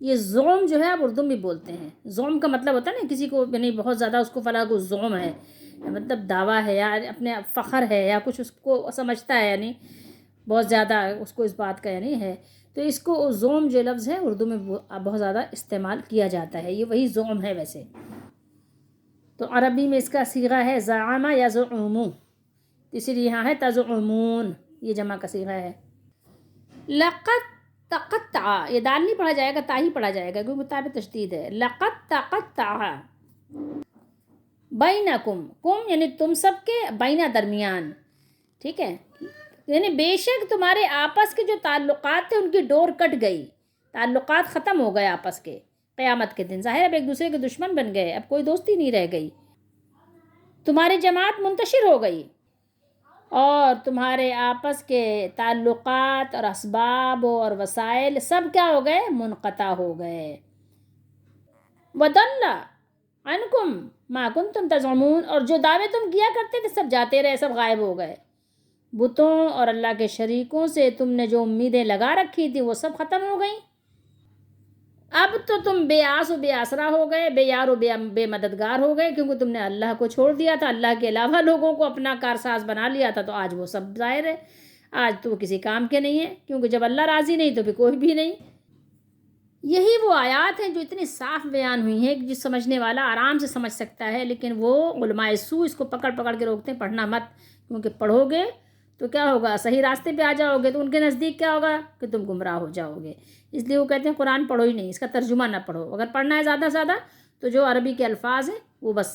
یہ زعم جو ہے آپ اردو میں بولتے ہیں. زعم کا مطلب ہوتا ہے نا کسی کو، یعنی بہت زیادہ اس کو فلاں کو زعم ہے، مطلب دعویٰ ہے یا اپنے فخر ہے یا کچھ اس کو سمجھتا ہے، یعنی بہت زیادہ اس کو اس بات کا یعنی ہے. تو اس کو زعم جو لفظ ہے اردو میں بہت زیادہ استعمال کیا جاتا ہے. یہ وہی زعم ہے ویسے. تو عربی میں اس کا صیغہ ہے زعامہ یا زعومو، اسی لیے یہاں ہے تزعمون، یہ جمع کا صیغہ ہے. لقد تقطع، یہ دال نہیں پڑھا جائے گا، تا ہی پڑھا جائے گا کیونکہ تا پہ تشدید ہے. لقد تقطع بینکم، کم یعنی تم سب کے، بینا درمیان. ٹھیک ہے، یعنی بے شک تمہارے آپس کے جو تعلقات تھے ان کی ڈور کٹ گئی، تعلقات ختم ہو گئے آپس کے. قیامت کے دن ظاہر اب ایک دوسرے کے دشمن بن گئے، اب کوئی دوستی نہیں رہ گئی. تمہاری جماعت منتشر ہو گئی اور تمہارے آپس کے تعلقات اور اسباب اور وسائل سب کیا ہو گئے؟ منقطع ہو گئے. وَضَلَّ عَنْكُمْ مَا كُنْتُمْ تَزْعُمُونَ، اور جو دعوے تم کیا کرتے تھے سب جاتے رہے، سب غائب ہو گئے. بتوں اور اللہ کے شریکوں سے تم نے جو امیدیں لگا رکھی تھی وہ سب ختم ہو گئیں. اب تو تم بے آس و بے آسرا ہو گئے، بے یار و بے مددگار ہو گئے، کیونکہ تم نے اللہ کو چھوڑ دیا تھا، اللہ کے علاوہ لوگوں کو اپنا کارساز بنا لیا تھا. تو آج وہ سب ظاہر ہے، آج تو کسی کام کے نہیں ہے، کیونکہ جب اللہ راضی نہیں تو پھر کوئی بھی نہیں. یہی وہ آیات ہیں جو اتنی صاف بیان ہوئی ہیں کہ جس سمجھنے والا آرام سے سمجھ سکتا ہے، لیکن وہ علماء سو اس کو پکڑ پکڑ کے روکتے ہیں پڑھنا مت، کیونکہ پڑھو گے تو کیا ہوگا، صحیح راستے پہ آ جاؤ گے تو ان کے نزدیک کیا ہوگا کہ تم گمراہ ہو جاؤ گے. اس لیے وہ کہتے ہیں قرآن پڑھو ہی نہیں، اس کا ترجمہ نہ پڑھو. اگر پڑھنا ہے زیادہ سے زیادہ تو جو عربی کے الفاظ ہیں وہ بس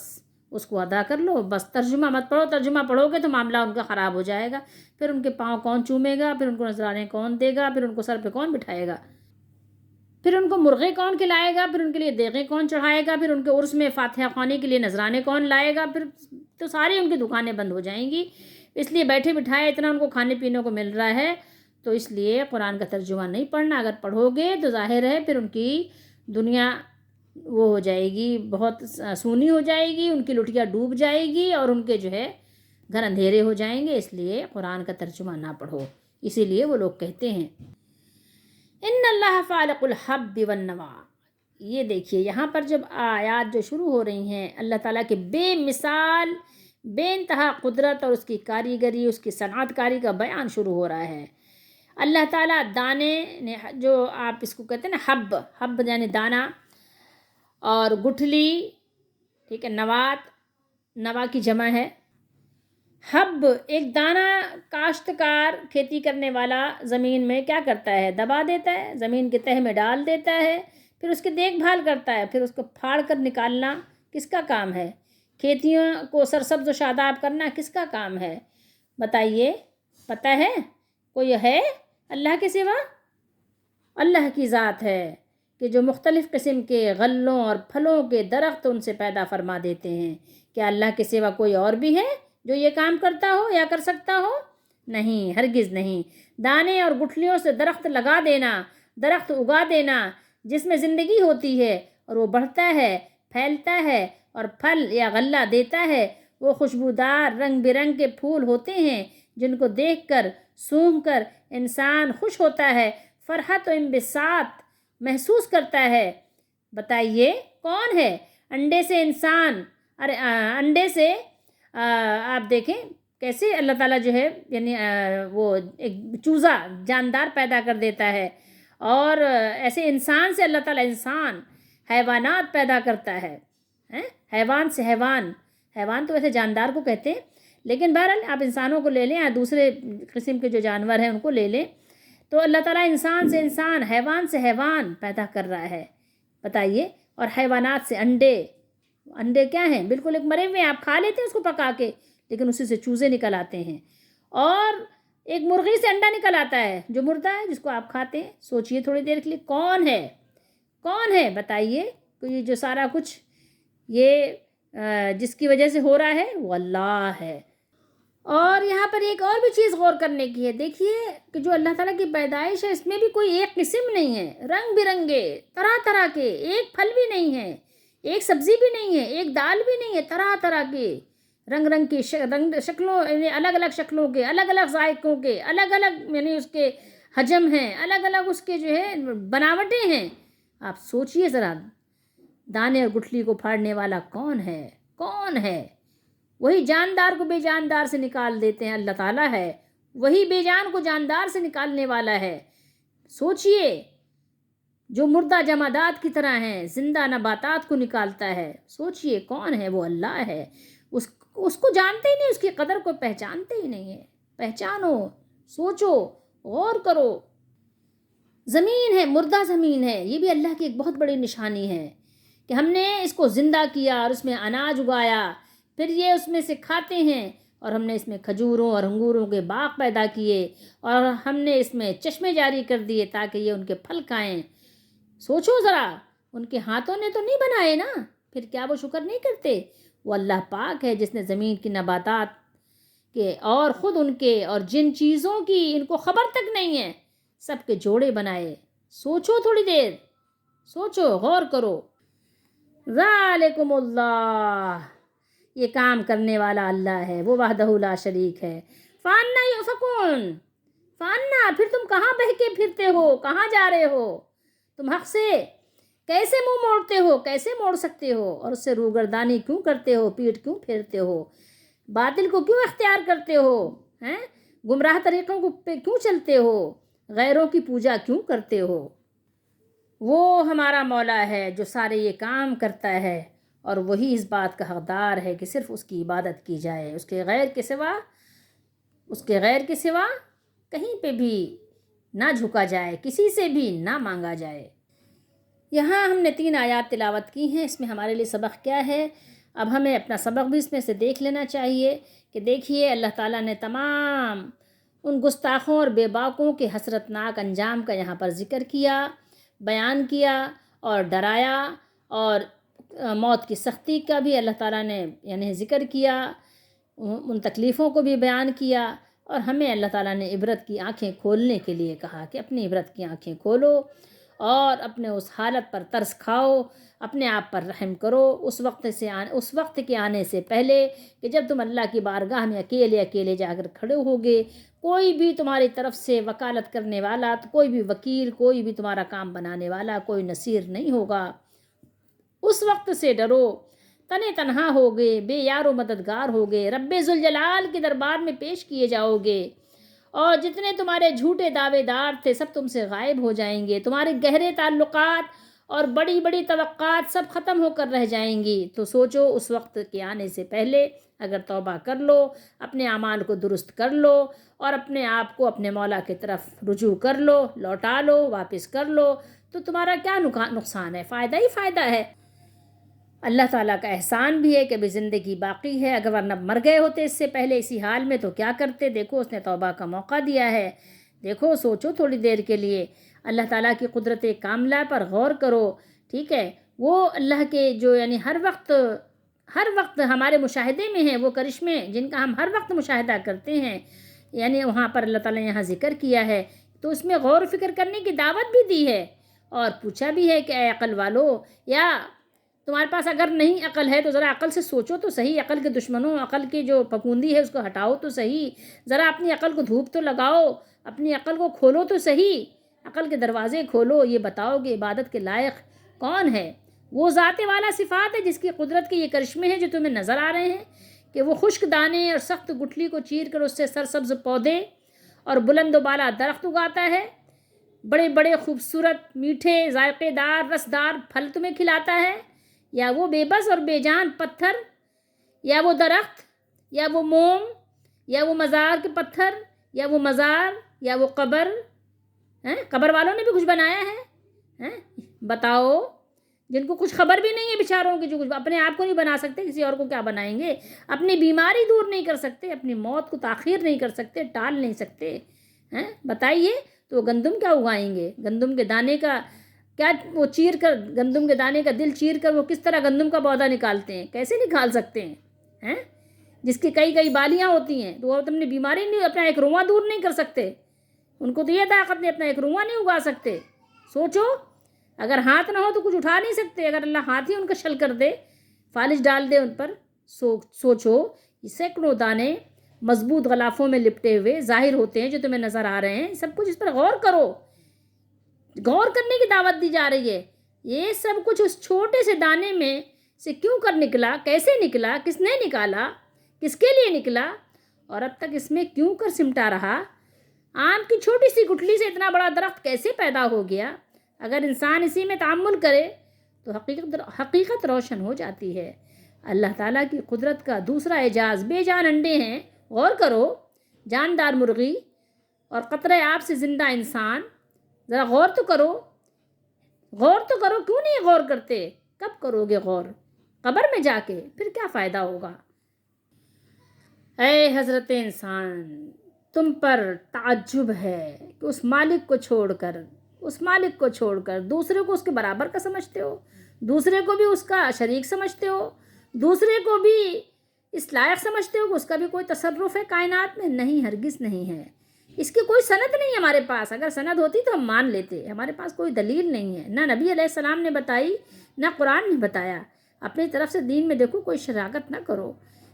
اس کو ادا کر لو، بس ترجمہ مت پڑھو. ترجمہ پڑھو گے تو معاملہ ان کا خراب ہو جائے گا، پھر ان کے پاؤں کون چومے گا، پھر ان کو نذرانے کون دے گا، پھر ان کو سر پہ کون بٹھائے گا، پھر ان کو مرغے کون کھلائے گا، پھر ان کے لیے دیغیں کون چڑھائے گا، پھر ان کے عرس میں فاتحہ خوانی کے لیے نذرانے کون لائے گا، پھر تو ساری ان کی دکانیں بند ہو جائیں گی. اس لیے بیٹھے بٹھائے اتنا ان کو کھانے پینے کو مل رہا ہے، تو اس لیے قرآن کا ترجمہ نہیں پڑھنا. اگر پڑھو گے تو ظاہر ہے پھر ان کی دنیا وہ ہو جائے گی، بہت سونی ہو جائے گی، ان کی لٹیا ڈوب جائے گی اور ان کے جو ہے گھر اندھیرے ہو جائیں گے. اس لیے قرآن کا ترجمہ نہ پڑھو. اسی لیے وہ لوگ کہتے ہیں ان اللہ فالق الحب والنوا. یہ دیکھیے یہاں پر جب آیات جو شروع ہو رہی ہیں اللہ تعالیٰ کے بے مثال بے انتہا قدرت اور اس کی کاریگری، اس کی صنعت کاری کا بیان شروع ہو رہا ہے. اللہ تعالیٰ دانے نے، جو آپ اس کو کہتے ہیں نا حب، حب یعنی دانہ، اور گٹھلی، ٹھیک ہے، نوات، نوا کی جمع ہے. حب ایک دانہ کاشتکار کھیتی کرنے والا زمین میں کیا کرتا ہے، دبا دیتا ہے، زمین کے تہہ میں ڈال دیتا ہے، پھر اس کی دیکھ بھال کرتا ہے، پھر اس کو پھاڑ کر نکالنا کس کا کام ہے، کھیتیوں کو سرسبز و شاداب کرنا کس کا کام ہے، بتائیے، پتہ ہے کوئی ہے اللہ کے سوا؟ اللہ کی ذات ہے کہ جو مختلف قسم کے غلوں اور پھلوں کے درخت ان سے پیدا فرما دیتے ہیں. کیا اللہ کے سوا کوئی اور بھی ہے جو یہ کام کرتا ہو یا کر سکتا ہو؟ نہیں، ہرگز نہیں. دانے اور گٹھلیوں سے درخت لگا دینا، درخت اگا دینا جس میں زندگی ہوتی ہے اور وہ بڑھتا ہے، پھیلتا ہے اور پھل یا غلہ دیتا ہے. وہ خوشبودار رنگ برنگ کے پھول ہوتے ہیں جن کو دیکھ کر، سونگھ کر انسان خوش ہوتا ہے، فرحت و انبساط محسوس کرتا ہے. بتائیے کون ہے؟ انڈے سے انسان، انڈے سے آپ دیکھیں کیسے اللہ تعالیٰ جو ہے یعنی وہ ایک چوزا جاندار پیدا کر دیتا ہے، اور ایسے انسان سے اللہ تعالیٰ انسان، حیوانات پیدا کرتا ہے. حیوان سے حیوان، حیوان تو ویسے جاندار کو کہتے ہیں، لیکن بہرحال آپ انسانوں کو لے لیں یا دوسرے قسم کے جو جانور ہیں ان کو لے لیں، تو اللہ تعالیٰ انسان سے انسان، حیوان سے حیوان پیدا کر رہا ہے. بتائیے، اور حیوانات سے انڈے. انڈے کیا ہیں؟ بالکل ایک مرے ہوئے، آپ کھا لیتے ہیں اس کو پکا کے، لیکن اسی سے چوزے نکل آتے ہیں. اور ایک مرغی سے انڈا نکل آتا ہے جو مردہ ہے، جس کو آپ کھاتے ہیں. سوچئے تھوڑی دیر کے لیے، کون ہے؟ کون ہے بتائیے؟ تو یہ جو سارا کچھ یہ جس کی وجہ سے ہو رہا ہے وہ اللہ ہے. اور یہاں پر ایک اور بھی چیز غور کرنے کی ہے. دیکھیے کہ جو اللہ تعالیٰ کی پیدائش ہے اس میں بھی کوئی ایک قسم نہیں ہے، رنگ برنگے طرح طرح کے، ایک پھل بھی نہیں ہے، ایک سبزی بھی نہیں ہے، ایک دال بھی نہیں ہے، طرح طرح کے رنگ رنگ کی شکلوں، یعنی الگ الگ شکلوں کے، الگ الگ ذائقوں کے، الگ الگ یعنی اس کے حجم ہیں، الگ الگ اس کے جو ہے بناوٹیں ہیں. آپ سوچئے ذرا، دانے اور گٹھلی کو پھاڑنے والا کون ہے؟ کون ہے؟ وہی جاندار کو بے جاندار سے نکال دیتے ہیں اللہ تعالیٰ ہے. وہی بے جان کو جاندار سے نکالنے والا ہے. سوچئے، جو مردہ جمادات کی طرح ہیں زندہ نباتات کو نکالتا ہے. سوچئے کون ہے؟ وہ اللہ ہے. اس کو جانتے ہی نہیں، اس کی قدر کو پہچانتے ہی نہیں ہے. پہچانو، سوچو، غور کرو. زمین ہے، مردہ زمین ہے، یہ بھی اللہ کی ایک بہت بڑی نشانی ہے کہ ہم نے اس کو زندہ کیا اور اس میں اناج اگایا، پھر یہ اس میں سے کھاتے ہیں، اور ہم نے اس میں کھجوروں اور انگوروں کے باغ پیدا کیے، اور ہم نے اس میں چشمے جاری کر دیے تاکہ یہ ان کے پھل کھائیں. سوچو ذرا، ان کے ہاتھوں نے تو نہیں بنائے نا، پھر کیا وہ شکر نہیں کرتے؟ وہ اللہ پاک ہے جس نے زمین کی نباتات کے اور خود ان کے اور جن چیزوں کی ان کو خبر تک نہیں ہے سب کے جوڑے بنائے. سوچو تھوڑی دیر، سوچو، غور کرو. ذالکم اللہ، یہ کام کرنے والا اللہ ہے، وہ وحدہ لا شریک ہے. فانا یؤفکون، فانا، پھر تم کہاں بہکے پھرتے ہو، کہاں جا رہے ہو؟ تم حق سے کیسے منہ موڑتے ہو، کیسے موڑ سکتے ہو؟ اور اس سے روگردانی کیوں کرتے ہو، پیٹ کیوں پھیرتے ہو، باطل کو کیوں اختیار کرتے ہو، گمراہ طریقوں پہ کیوں چلتے ہو، غیروں کی پوجا کیوں کرتے ہو؟ وہ ہمارا مولا ہے جو سارے یہ کام کرتا ہے، اور وہی اس بات کا حقدار ہے کہ صرف اس کی عبادت کی جائے، اس کے غیر کے سوا کہیں پہ بھی نہ جھکا جائے، کسی سے بھی نہ مانگا جائے۔ یہاں ہم نے 3 آیات تلاوت کی ہیں، اس میں ہمارے لیے سبق کیا ہے؟ اب ہمیں اپنا سبق بھی اس میں سے دیکھ لینا چاہیے کہ دیکھیے اللہ تعالیٰ نے تمام ان گستاخوں اور بے باکوں کے حسرتناک انجام کا یہاں پر ذکر کیا، بیان کیا اور ڈرایا، اور موت کی سختی کا بھی اللہ تعالیٰ نے یعنی ذکر کیا، ان تکلیفوں کو بھی بیان کیا، اور ہمیں اللہ تعالیٰ نے عبرت کی آنکھیں کھولنے کے لیے کہا کہ اپنی عبرت کی آنکھیں کھولو اور اپنے اس حالت پر ترس کھاؤ، اپنے آپ پر رحم کرو اس وقت کے آنے سے پہلے کہ جب تم اللہ کی بارگاہ میں اکیلے جا کر کھڑے ہوگے، کوئی بھی تمہاری طرف سے وکالت کرنے والا، کوئی بھی وکیل، کوئی بھی تمہارا کام بنانے والا، کوئی نصیر نہیں ہوگا۔ اس وقت سے ڈرو، تنے تنہا ہوگے، بے یار و مددگار ہوگے، رب ذوالجلال کے دربار میں پیش کیے جاؤ گے، اور جتنے تمہارے جھوٹے دعوے دار تھے سب تم سے غائب ہو جائیں گے، تمہارے گہرے تعلقات اور بڑی بڑی توقعات سب ختم ہو کر رہ جائیں گی۔ تو سوچو اس وقت کے آنے سے پہلے اگر توبہ کر لو، اپنے اعمال کو درست کر لو، اور اپنے آپ کو اپنے مولا کی طرف رجوع کر لو، لوٹا لو، واپس کر لو، تو تمہارا کیا نقصان ہے؟ فائدہ ہی فائدہ ہے۔ اللہ تعالیٰ کا احسان بھی ہے کہ ابھی زندگی باقی ہے، اگر ورنہ مر گئے ہوتے اس سے پہلے اسی حال میں تو کیا کرتے؟ دیکھو اس نے توبہ کا موقع دیا ہے، دیکھو سوچو تھوڑی دیر کے لیے، اللہ تعالیٰ کی قدرت کاملہ پر غور کرو، ٹھیک ہے؟ وہ اللہ کے جو یعنی ہر وقت ہمارے مشاہدے میں ہیں، وہ کرشمے جن کا ہم ہر وقت مشاہدہ کرتے ہیں، یعنی وہاں پر اللہ تعالیٰ نے یہاں ذکر کیا ہے، تو اس میں غور و فکر کرنے کی دعوت بھی دی ہے، اور پوچھا بھی ہے کہ اے عقل والو، یا تمہارے پاس اگر نہیں عقل ہے تو ذرا عقل سے سوچو تو صحیح، عقل کے دشمنوں، عقل کی جو پھپھوندی ہے اس کو ہٹاؤ تو صحیح، ذرا اپنی عقل کو دھوپ تو لگاؤ، اپنی عقل کو کھولو تو صحیح، عقل کے دروازے کھولو، یہ بتاؤ کہ عبادت کے لائق کون ہے؟ وہ ذات والا صفات ہے جس کی قدرت کے یہ کرشمے ہیں جو تمہیں نظر آ رہے ہیں، کہ وہ خشک دانے اور سخت گٹھلی کو چیر کر اس سے سرسبز پودے اور بلند و بالا درخت اگاتا ہے، بڑے بڑے خوبصورت میٹھے ذائقے دار رسدار پھل تمہیں کھلاتا ہے، یا وہ بے بس اور بے جان پتھر، یا وہ درخت، یا وہ موم، یا وہ مزار کے پتھر، یا وہ مزار، یا وہ قبر، قبر والوں نے بھی کچھ بنایا ہے؟ بتاؤ، جن کو کچھ خبر بھی نہیں ہے بیچاروں کی، جو کچھ اپنے آپ کو نہیں بنا سکتے، کسی اور کو کیا بنائیں گے؟ اپنی بیماری دور نہیں کر سکتے، اپنی موت کو تاخیر نہیں کر سکتے، ٹال نہیں سکتے، بتائیے تو گندم کیا اگائیں گے؟ گندم کے دانے کا کیا وہ چیر کر، گندم کے دانے کا دل چیر کر وہ کس طرح گندم کا پودا نکالتے ہیں؟ کیسے نکال سکتے ہیں؟ جس کی کئی بالیاں ہوتی ہیں، تو وہ اپنی بیماری نہیں، اپنا ایک رواں دور نہیں کر سکتے، ان کو تو یہ طاقت نہیں، اپنا ایک رواں نہیں اگا سکتے۔ سوچو، اگر ہاتھ نہ ہو تو کچھ اٹھا نہیں سکتے، اگر اللہ ہاتھ ہی ان کا شل کر دے، فالج ڈال دے ان پر، سوچو یہ سینکڑوں دانے مضبوط غلافوں میں لپٹے ہوئے ظاہر ہوتے ہیں جو تمہیں نظر آ رہے ہیں، سب کچھ اس پر غور کرو، غور کرنے کی دعوت دی جا رہی ہے۔ یہ سب کچھ اس چھوٹے سے دانے میں سے کیوں کر نکلا، کیسے نکلا، کس نے نکالا، کس کے لیے نکلا، اور اب تک اس میں کیوں کر سمٹا رہا؟ آم کی چھوٹی سی گٹھلی سے اتنا بڑا درخت کیسے پیدا ہو گیا؟ اگر انسان اسی میں تأمل کرے تو حقیقت روشن ہو جاتی ہے۔ اللہ تعالیٰ کی قدرت کا دوسرا اعجاز بے جان انڈے ہیں، غور کرو، جاندار مرغی اور قطرے آب سے زندہ انسان، ذرا غور تو کرو، کیوں نہیں غور کرتے؟ کب کرو گے غور؟ قبر میں جا کے؟ پھر کیا فائدہ ہوگا؟ اے حضرت انسان، تم پر تعجب ہے کہ اس مالک کو چھوڑ کر دوسرے کو اس کے برابر کا سمجھتے ہو، دوسرے کو بھی اس کا شریک سمجھتے ہو، دوسرے کو بھی اس لائق سمجھتے ہو کہ اس کا بھی کوئی تصرف ہے کائنات میں؟ نہیں، ہرگز نہیں ہے، اس کی کوئی سند نہیں ہے ہمارے پاس، اگر سند ہوتی تو ہم مان لیتے، ہمارے پاس کوئی دلیل نہیں ہے، نہ نبی علیہ السلام نے بتائی، نہ قرآن نے بتایا۔ اپنی طرف سے دین میں دیکھو کوئی شراکت نہ کرو،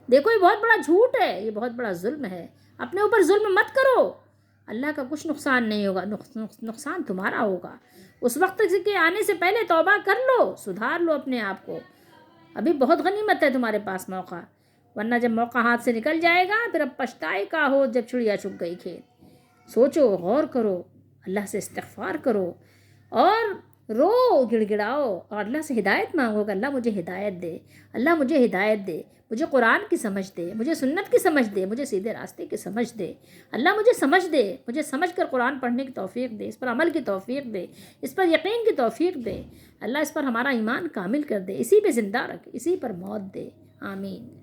دیکھو یہ بہت بڑا جھوٹ ہے، یہ بہت بڑا ظلم ہے، اپنے اوپر ظلم مت کرو، اللہ کا کچھ نقصان نہیں ہوگا، نقصان تمہارا ہوگا۔ اس وقت کے آنے سے پہلے توبہ کر لو، سدھار لو اپنے آپ کو، ابھی بہت غنیمت ہے تمہارے پاس موقع، ورنہ جب موقع ہاتھ سے نکل جائے گا پھر اب پچھتائے کا ہو جب چڑیا چگ گئی کھیت۔ سوچو، غور کرو، اللہ سے استغفار کرو، اور رو گڑ گڑاؤ اور اللہ سے ہدایت مانگو کہ اللہ مجھے ہدایت دے، اللہ مجھے ہدایت دے، مجھے قرآن کی سمجھ دے، مجھے سنت کی سمجھ دے، مجھے سیدھے راستے کی سمجھ دے، اللہ مجھے سمجھ دے، مجھے سمجھ کر قرآن پڑھنے کی توفیق دے، اس پر عمل کی توفیق دے، اس پر یقین کی توفیق دے، اللہ اس پر ہمارا ایمان کامل کر دے، اسی پہ زندہ رکھ، اسی پر موت دے، آمین۔